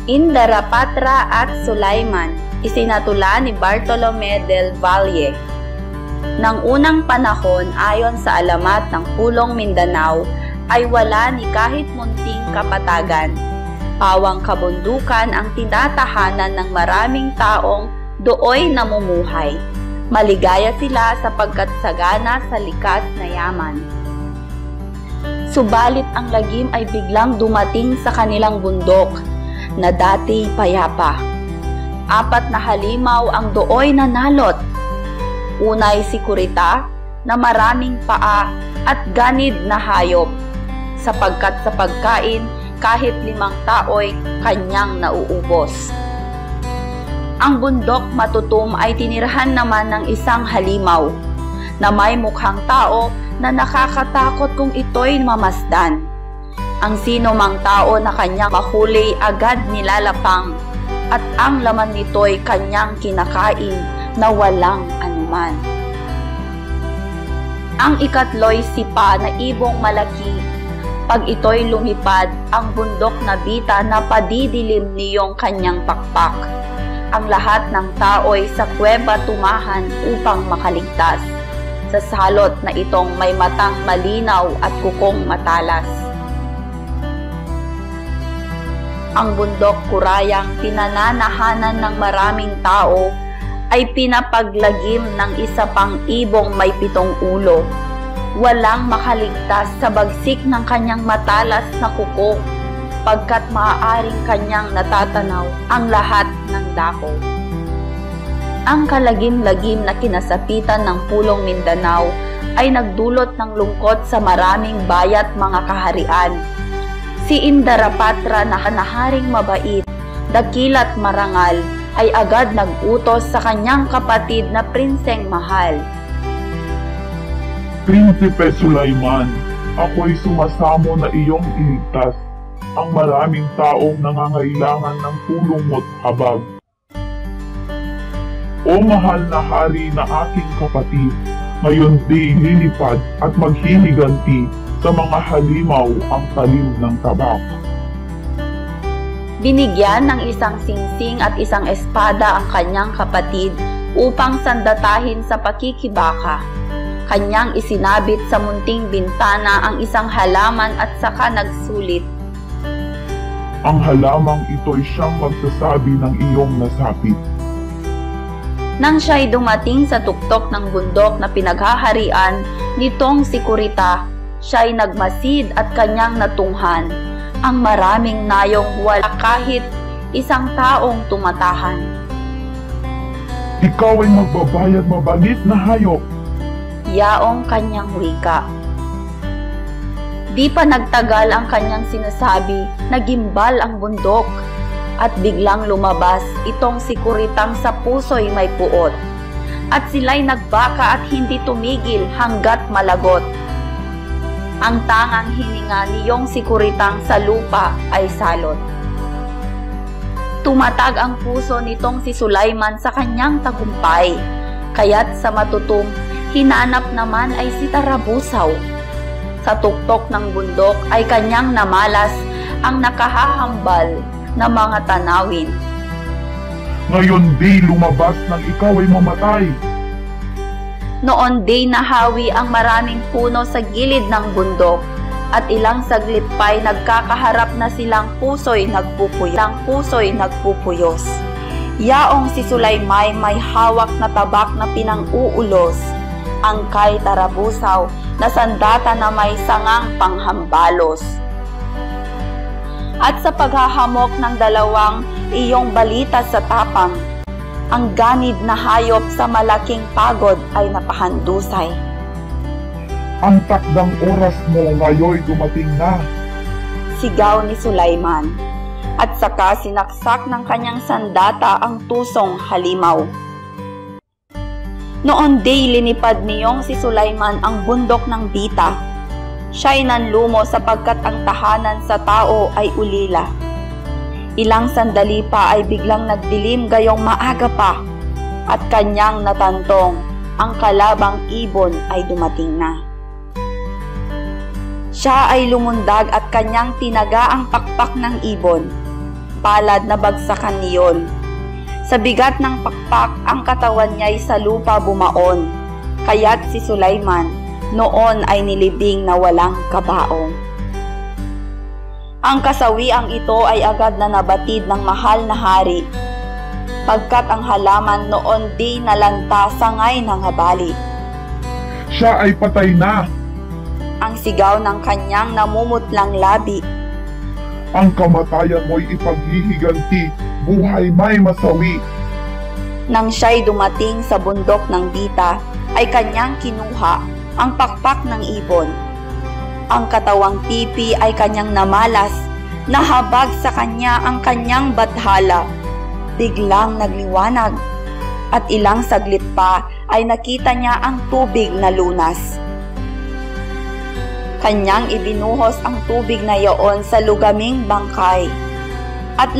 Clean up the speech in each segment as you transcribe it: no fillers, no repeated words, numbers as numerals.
Indarapatra at Sulaiman, isinatula ni Bartolome del Valle. Nang unang panahon, ayon sa alamat ng Pulong Mindanao, ay wala ni kahit munting kapatagan. Pawang kabundukan ang tinatahanan ng maraming taong dooy namumuhay. Maligaya sila sapagkat sagana sa likas na yaman. Subalit ang lagim ay biglang dumating sa kanilang bundok na dati payapa. 4 na halimaw ang dooy nanalot. Unay si Kurita na maraming paa at ganid na hayop, sapagkat sa pagkain kahit 5 tao'y kanyang nauubos. Ang bundok matutum ay tinirahan naman ng isang halimaw na may mukhang tao na nakakatakot kung ito'y mamasdan. Ang sino mang tao na kanyang mahuli agad nilalapang at ang laman nito'y kanyang kinakain na walang anuman. Ang ikatlo'y sipa na ibong malaki. Pag ito'y lumipad, ang bundok na bita na padidilim niyong kanyang pakpak. Ang lahat ng tao'y sa kuweba tumahan upang makaligtas, sa salot na itong may matang malinaw at kukong matalas. Ang bundok kurayang pinananahanan ng maraming tao ay pinapaglagim ng isa pang ibong may 7 ulo. Walang makaligtas sa bagsik ng kanyang matalas na kuko, pagkat maaaring kanyang natatanaw ang lahat ng dako. Ang kalagim-lagim na kinasapitan ng Pulong Mindanao ay nagdulot ng lungkot sa maraming bayat mga kaharian. Si Indarapatra na naharing mabait, dakilat marangal, ay agad nag-utos sa kanyang kapatid na prinseng mahal. Prinsipe Sulaiman, ako'y sumasamo na iyong iligtas ang maraming taong nangangailangan ng tulong mo't habag. O mahal na hari na aking kapatid, ngayon di lilipad at maghiliganti sa mga halimaw ang talim ng tabak. Binigyan ng isang singsing at isang espada ang kanyang kapatid upang sandatahin sa pakikibaka. Kanyang isinabit sa munting bintana ang isang halaman at saka nagsulit. Ang halamang ito'y siyang magsasabi ng iyong nasapit. Nang siya'y dumating sa tuktok ng bundok na pinaghaharian nitong si Kurita, siya'y nagmasid at kanyang natunghan. Ang maraming nayong wala kahit isang taong tumatahan. Ikaw ay magbabayad mabalit na hayop. Yaong kanyang wika. Di pa nagtagal ang kanyang sinasabi, nagimbal ang bundok at biglang lumabas itong si Kuritang sa puso'y may puot. At sila'y nagbaka at hindi tumigil hanggat malagot. Ang tangang hininga niyong si Kuritang sa lupa ay salot. Tumatag ang puso nitong si Sulaiman sa kanyang tagumpay, kaya't sa matutum, hinanap naman ay si Tarabusaw. Sa tuktok ng bundok ay kanyang namalas ang nakahahambal na mga tanawin. Ngayon di lumabas nang ikaw ay mamatay. Noon di nahawi ang maraming puno sa gilid ng bundok at ilang saglit pa'y nagkakaharap na silang puso'y nagpupuyos. Yaong si Sulaymay may hawak na tabak na pinang-uulos, ang kay Tarabusaw na sandata na may sangang panghambalos. At sa paghahamok ng dalawang iyong balita sa tapang, ang ganid na hayop sa malaking pagod ay napahandusay. Ang takdang oras mo ngayoy dumating na. Sigaw ni Sulaiman, at saka sinaksak ng kanyang sandata ang tusong halimaw. Noon di linipad niyong si Sulaiman ang bundok ng Bita. Siya'y nanlumo sapagkat ang tahanan sa tao ay ulila. Ilang sandali pa ay biglang nagdilim gayong maaga pa at kanyang natantong ang kalabang ibon ay dumating na. Siya ay lumundag at kanyang tinaga ang pakpak ng ibon. palad na bagsakan niyon. Sa bigat ng pakpak, ang katawan niya'y sa lupa bumaon, kaya't si Sulaiman noon ay nilibing na walang kabaong. Ang kasawiang ito ay agad na nabatid ng mahal na hari, pagkat ang halaman noon di nalanta sangay ng habali. Siya ay patay na. Ang sigaw ng kanyang namumutlang labi. Ang kamatayan mo'y ipaghihiganti, buhay may masawi. Nang siya'y dumating sa bundok ng Bita, ay kanyang kinuha ang pakpak ng ibon. Ang katawang pipi ay kanyang namalas, nahabag sa kanya ang kanyang bathala. Biglang nagliwanag, at ilang saglit pa ay nakita niya ang tubig na lunas. Kanyang ibinuhos ang tubig na iyon sa lugaming bangkay. At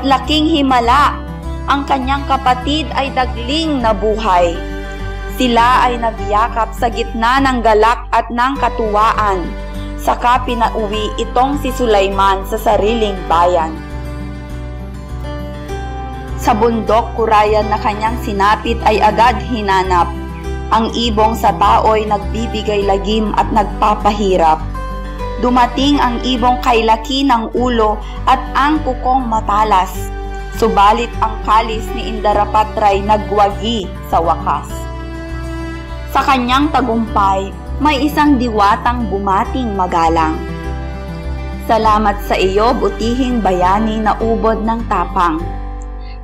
laking himala, ang kanyang kapatid ay dagling nabuhay. Sila ay nabiyakap sa gitna ng galak at ng katuwaan. Saka pinauwi itong si Sulaiman sa sariling bayan. Sa bundok kurayan na kanyang sinapit ay agad hinanap. Ang ibong sa tao'y nagbibigay lagim at nagpapahirap. Dumating ang ibong kay laki ng ulo at ang kukong matalas. Subalit ang kalis ni Indarapatray nagwagi sa wakas. Sa kanyang tagumpay, may isang diwatang bumating magalang. Salamat sa iyo, butihing bayani na ubod ng tapang.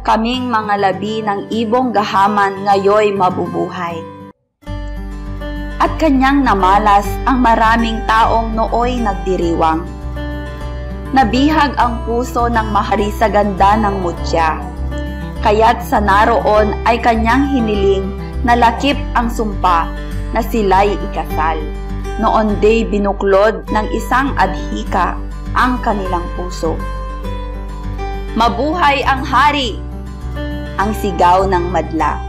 Kaming mga labi ng ibong gahaman ngayoy mabubuhay. At kanyang namalas ang maraming taong nooy nagdiriwang. Nabihag ang puso ng mahari sa ganda ng mutya. Kaya't sa naroon ay kanyang hiniling na lakip ang sumpa na sila'y ikasal. Noon day binuklod ng isang adhika ang kanilang puso. Mabuhay ang hari! Ang sigaw ng madla.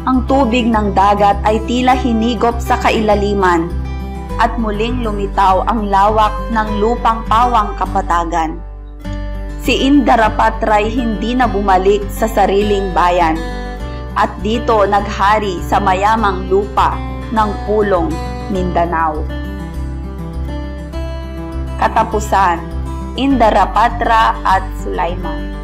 Ang tubig ng dagat ay tila hinigop sa kailaliman at muling lumitaw ang lawak ng lupang pawang kapatagan. Si Indarapatray hindi na bumalik sa sariling bayan at dito naghari sa mayamang lupa ng Pulong, Mindanao. Katapusan, Indarapatra at Sulaiman.